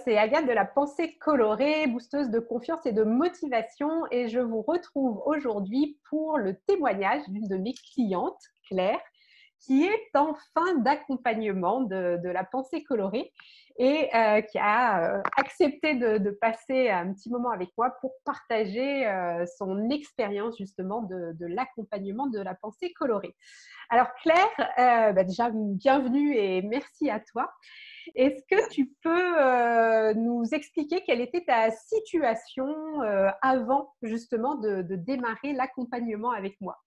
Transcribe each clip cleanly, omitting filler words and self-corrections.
c'est Agathe de la pensée colorée, boosteuse de confiance et de motivation. Et je vous retrouve aujourd'hui pour le témoignage d'une de mes clientes, Claire, qui est en fin d'accompagnement de la pensée colorée et qui a accepté de passer un petit moment avec moi pour partager son expérience justement de l'accompagnement de la pensée colorée. Alors Claire, déjà bienvenue et merci à toi. Est-ce que tu peux nous expliquer quelle était ta situation avant justement de démarrer l'accompagnement avec moi?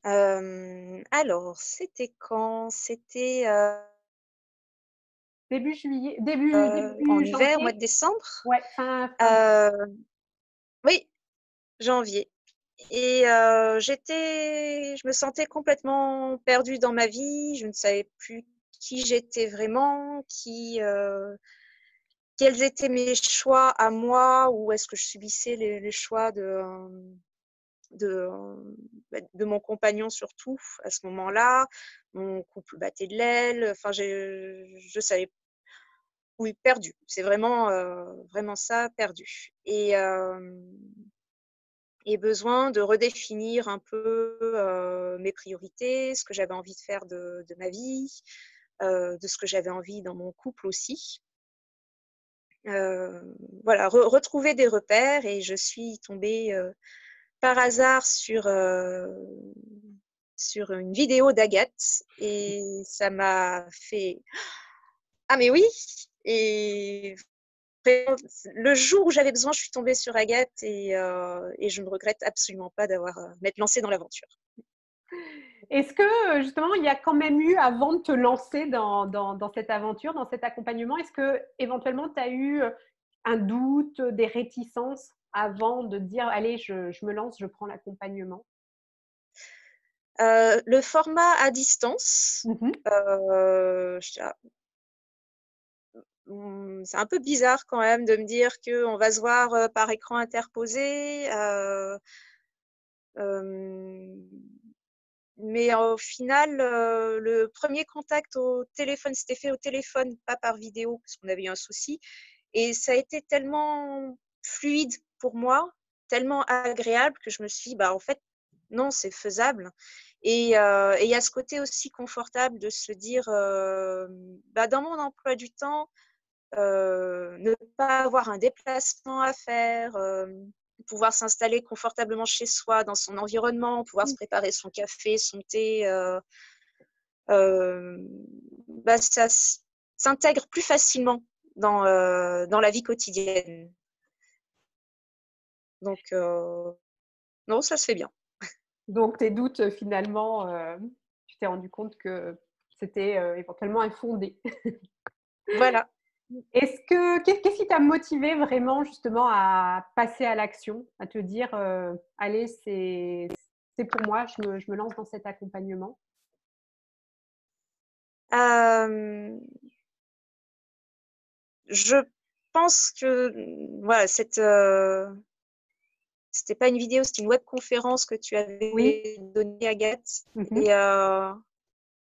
Alors, c'était quand? C'était, Début juillet, début en hiver, au mois janvier? de décembre? Ouais, fin Heu, oui, janvier et je me sentais complètement perdue dans ma vie. Je ne savais plus qui j'étais vraiment, quels étaient mes choix à moi ou est-ce que je subissais les choix de mon compagnon surtout à ce moment-là. Mon couple battait de l'aile, enfin je savais, oui, perdue. C'est vraiment ça, perdue et besoin de redéfinir un peu, mes priorités, ce que j'avais envie de faire de ma vie, de ce que j'avais envie dans mon couple aussi. Voilà, retrouver des repères et je suis tombée, par hasard sur une vidéo d'Agathe et ça m'a fait: «Ah mais oui!» et vraiment, le jour où j'avais besoin, je suis tombée sur Agathe et je ne regrette absolument pas m'être lancée dans l'aventure. Est-ce que justement, il y a quand même eu, avant de te lancer dans cette aventure, dans cet accompagnement, est-ce que éventuellement tu as eu un doute, des réticences avant de dire allez, je me lance, je prends l'accompagnement? Le format à distance, Mmh. j'étais là: c'est un peu bizarre quand même de me dire qu'on va se voir, par écran interposé, hem mais au final, le premier contact au téléphone s'était fait au téléphone, pas par vidéo, parce qu'on avait eu un souci et ça a été tellement fluide pour moi, tellement agréable que je me suis dit: «Bah, en fait, non, c'est faisable» et il y a ce côté aussi confortable de se dire, bah, dans mon emploi du temps, ne pas avoir un déplacement à faire, pouvoir s'installer confortablement chez soi, dans son environnement, pouvoir se préparer son café, son thé, hem, bah, s'intègre plus facilement dans la vie quotidienne. Donc non, ça se fait bien. Donc tes doutes, finalement, tu t'es rendu compte que c'était, éventuellement infondé. Voilà. Qu'est-ce qui t'a motivé vraiment justement à passer à l'action, à te dire, «Allez, c'est pour moi, je me lance dans cet accompagnement»? Hem, je pense que, voilà, c'était pas une vidéo, c'était une webconférence que tu Oui. avais donnée, Agathe Mmh.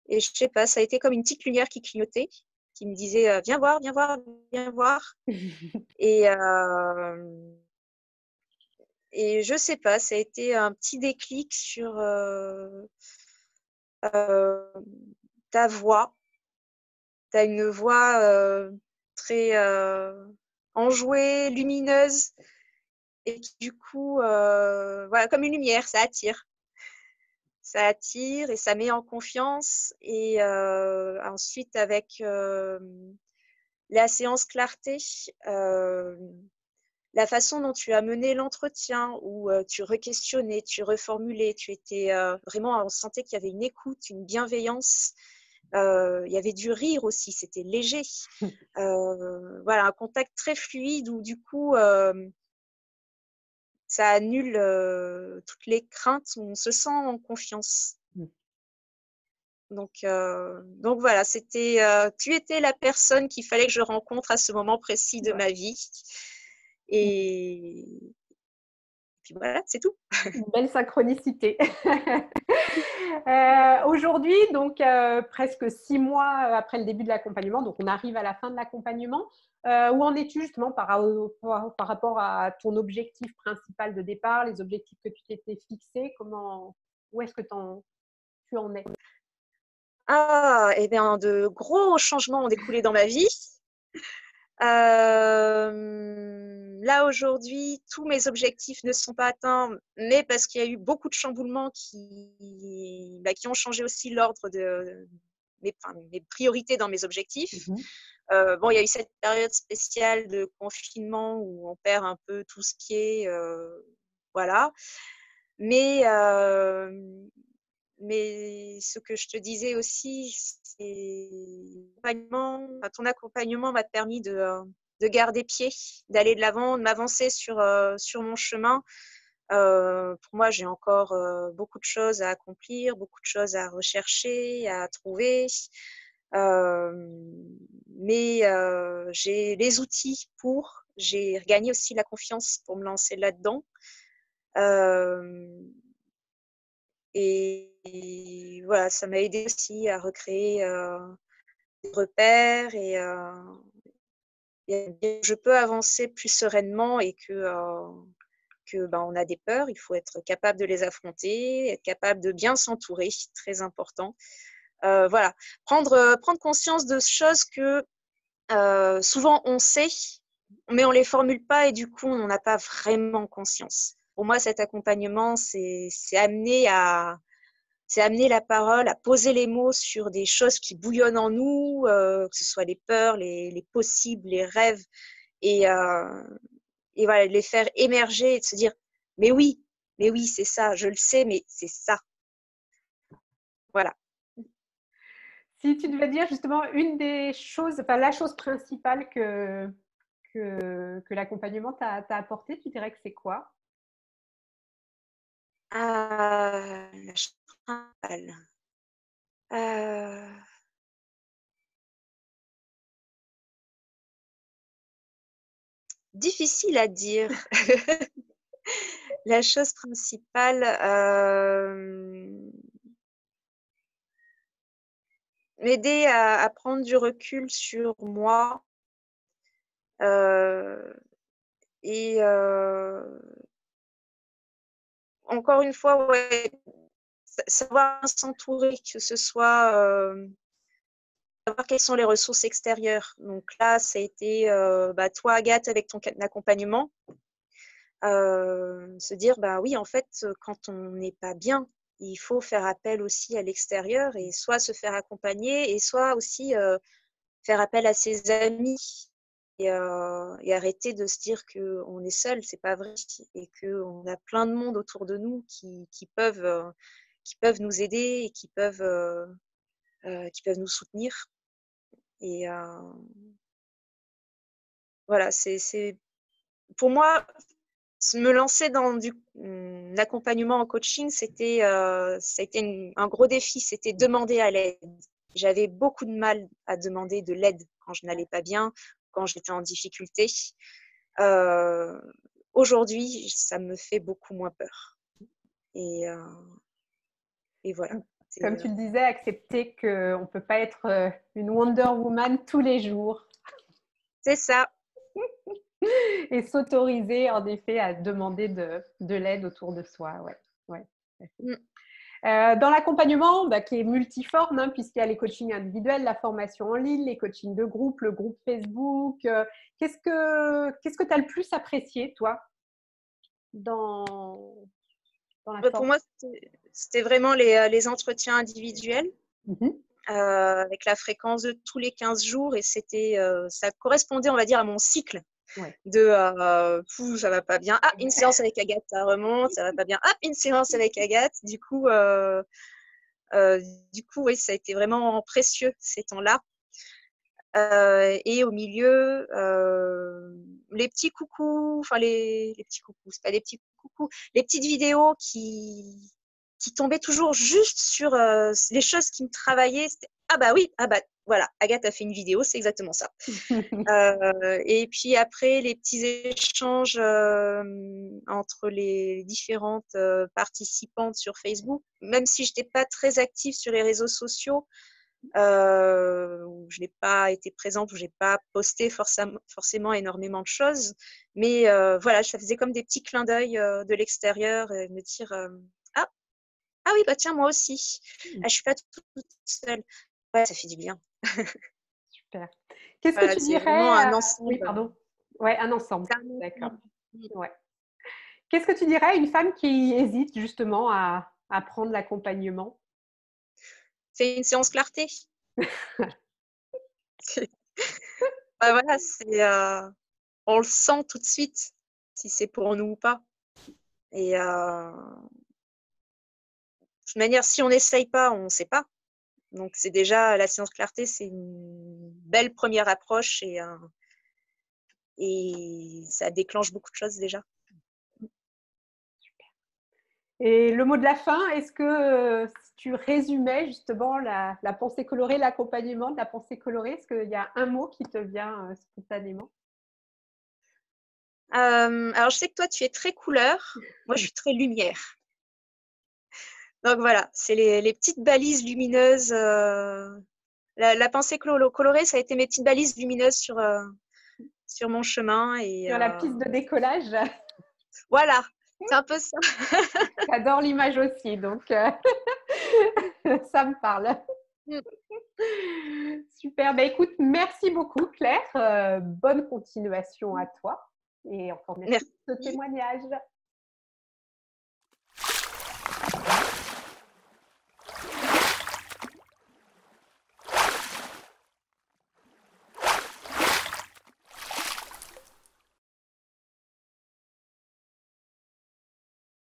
et je sais pas, ça a été comme une petite lumière qui clignotait, qui me disait, «Viens voir, viens voir, viens voir» et hem et je sais pas, ça a été un petit déclic sur, heu, ta voix. Tu as une voix, très, enjouée, lumineuse et qui du coup, voilà, comme une lumière, ça attire. Ça attire et ça met en confiance et ensuite avec, la séance clarté, hem, la façon dont tu as mené l'entretien où, tu requestionnais, tu reformulais, tu étais, vraiment, on sentait qu'il y avait une écoute, une bienveillance, il y avait du rire aussi, c'était léger. Voilà, un contact très fluide où du coup, ça annule, toutes les craintes, on se sent en confiance. Donc voilà, tu étais la personne qu'il fallait que je rencontre à ce moment précis de Ouais. ma vie et puis voilà, c'est tout. Une belle synchronicité. Aujourd'hui, donc presque 6 mois après le début de l'accompagnement, donc on arrive à la fin de l'accompagnement. Où en es-tu justement par rapport à ton objectif principal de départ, les objectifs que tu t'étais fixés? Où est-ce que tu en es? Ah, eh bien, de gros changements ont découlé dans ma vie. Là, aujourd'hui, tous mes objectifs ne sont pas atteints, mais parce qu'il y a eu beaucoup de chamboulements qui ont changé aussi l'ordre de mes priorités dans mes objectifs. Bon, il y a eu cette période spéciale de confinement où on perd un peu tout ce qui est, voilà. Mais ce que je te disais aussi, c'est ton accompagnement m'a permis de garder pied, d'aller de l'avant, de m'avancer sur mon chemin. Pour moi, j'ai encore beaucoup de choses à accomplir, beaucoup de choses à rechercher, à trouver. Mais j'ai les outils j'ai regagné aussi la confiance pour me lancer là-dedans. Et voilà, ça m'a aidé aussi à recréer des repères et je peux avancer plus sereinement et que on a des peurs, il faut être capable de les affronter, être capable de bien s'entourer, c'est très important. Voilà, prendre conscience de choses que souvent on sait, mais on les formule pas et du coup on n'en a pas vraiment conscience. Pour moi, cet accompagnement, c'est amener la parole, à poser les mots sur des choses qui bouillonnent en nous, que ce soit les peurs, les possibles, les rêves, et voilà, les faire émerger et de se dire mais oui, c'est ça, je le sais, mais c'est ça. Voilà. Si tu devais dire justement une des choses, enfin la chose principale que l'accompagnement t'a apporté, tu dirais que c'est quoi? La chorale. Difficile à dire. La chose principale, m'aider à prendre du recul sur moi et encore une fois, ouais, savoir s'entourer, que ce soit savoir quelles sont les ressources extérieures. Donc là, ça a été toi, Agathe, avec ton accompagnement, se dire oui, en fait, quand on n'est pas bien, il faut faire appel aussi à l'extérieur et soit se faire accompagner et soit aussi faire appel à ses amis et arrêter de se dire qu'on est seul, c'est pas vrai, et qu'on a plein de monde autour de nous qui peuvent nous aider et qui peuvent nous soutenir. Et voilà, c'est pour moi, me lancer dans l'accompagnement en coaching, ça a été un gros défi, c'était demander à l'aide. J'avais beaucoup de mal à demander de l'aide quand je n'allais pas bien, quand j'étais en difficulté. Aujourd'hui, ça me fait beaucoup moins peur. Et voilà. Comme tu le disais, accepter qu'on ne peut pas être une Wonder Woman tous les jours. C'est ça. Et s'autoriser en effet à demander de l'aide autour de soi. Ouais. Dans l'accompagnement, qui est multiforme, puisqu'il y a les coachings individuels, la formation en ligne, les coachings de groupe, le groupe Facebook, qu'est-ce que tu as le plus apprécié, toi, dans la Pour forme? moi, c'était vraiment les entretiens individuels. Avec la fréquence de tous les 15 jours et ça correspondait, on va dire, à mon cycle de ça va pas bien, une séance avec Agathe, ça remonte, ça va pas bien, une séance avec Agathe. Du coup, oui, ça a été vraiment précieux ces temps-là. Et au milieu, les petits coucous, enfin les petits coucous, c'est pas des petits coucous, les petites vidéos qui tombaient toujours juste sur les choses qui me travaillaient. C'était, oui, Voilà, Agathe a fait une vidéo, c'est exactement ça. Et puis après, les petits échanges entre les différentes participantes sur Facebook, même si je n'étais pas très active sur les réseaux sociaux, où je n'ai pas été présente, où je n'ai pas posté forcément énormément de choses, mais voilà, ça faisait comme des petits clins d'œil de l'extérieur et me dire ah, ah oui, bah tiens, moi aussi, ah, je suis pas toute seule. Ouais, ça fait du bien. Super. Qu'est-ce que Voilà, tu c'est vraiment dirais un Oui, ensemble. pardon. Ouais, un ensemble. C'est un D'accord. ensemble. Ouais. Qu'est-ce que tu dirais à une femme qui hésite justement à prendre l'accompagnement? C'est une séance clarté. Bah voilà, on le sent tout de suite si c'est pour nous ou pas. Et de toute manière, si on n'essaye pas, on ne sait pas. Donc c'est déjà la séance clarté, c'est une belle première approche et ça déclenche beaucoup de choses déjà. Et le mot de la fin, est-ce que si tu résumais justement la pensée colorée, l'accompagnement de la pensée colorée, est-ce qu'il y a un mot qui te vient spontanément? Alors je sais que toi tu es très couleur, moi je suis très lumière. Donc voilà, c'est les petites balises lumineuses. La pensée colorée, ça a été mes petites balises lumineuses sur mon chemin. Et Sur la piste de décollage, voilà, c'est un peu ça. j'adore l'image aussi, donc ça me parle. Super, bah, écoute, merci beaucoup Claire, bonne continuation à toi et encore merci pour ce Merci. témoignage.